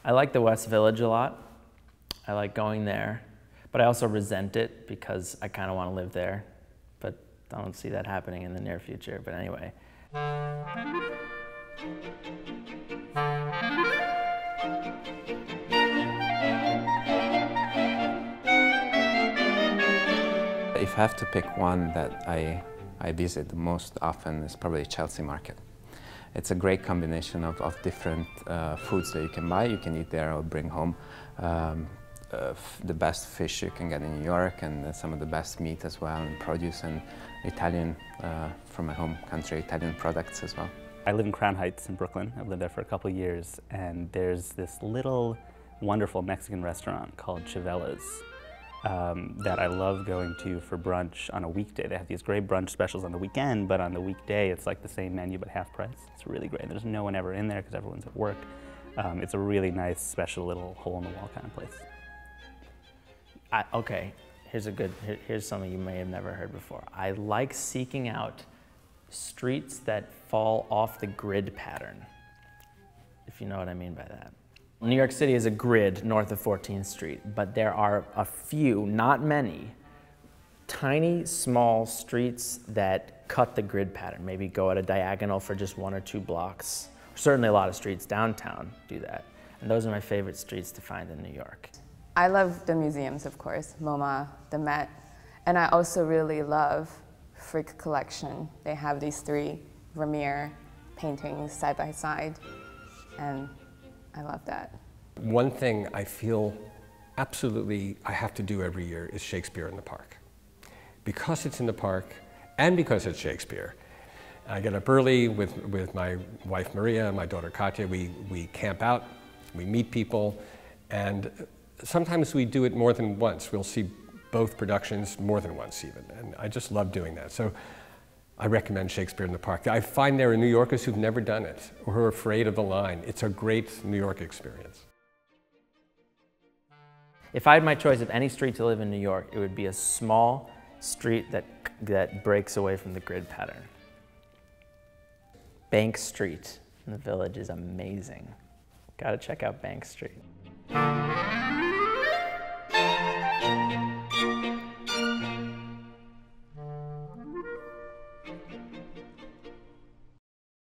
I like the West Village a lot. I like going there, but I also resent it because I kind of want to live there, but I don't see that happening in the near future. But anyway. If I have to pick one that I visit the most often, is probably Chelsea Market. It's a great combination of different foods that you can buy, you can eat there or bring home. The best fish you can get in New York, and some of the best meat as well, and produce, and Italian, from my home country, Italian products as well. I live in Crown Heights in Brooklyn. I've lived there for a couple of years, and there's this little wonderful Mexican restaurant called Chivella's that I love going to for brunch on a weekday. They have these great brunch specials on the weekend, but on the weekday it's like the same menu but half price. It's really great. There's no one ever in there because everyone's at work. It's a really nice, special little hole-in-the-wall kind of place. Okay, here's something you may have never heard before. I like seeking out streets that fall off the grid pattern, if you know what I mean by that. New York City is a grid north of 14th Street, but there are a few, not many, tiny, small streets that cut the grid pattern, maybe go at a diagonal for just 1 or 2 blocks. Certainly a lot of streets downtown do that, and those are my favorite streets to find in New York. I love the museums, of course, MoMA, the Met, and I also really love Frick Collection. They have these 3 Vermeer paintings side by side, and I love that. One thing I feel absolutely I have to do every year is Shakespeare in the Park. Because it's in the park, and because it's Shakespeare, I get up early with my wife Maria and my daughter Katya. We camp out, we meet people, and sometimes we do it more than once. We'll see both productions more than once even, and I just love doing that. So I recommend Shakespeare in the Park. I find there are New Yorkers who've never done it, or who are afraid of the line. It's a great New York experience. If I had my choice of any street to live in New York, it would be a small street that breaks away from the grid pattern. Bank Street in the Village is amazing. Gotta check out Bank Street.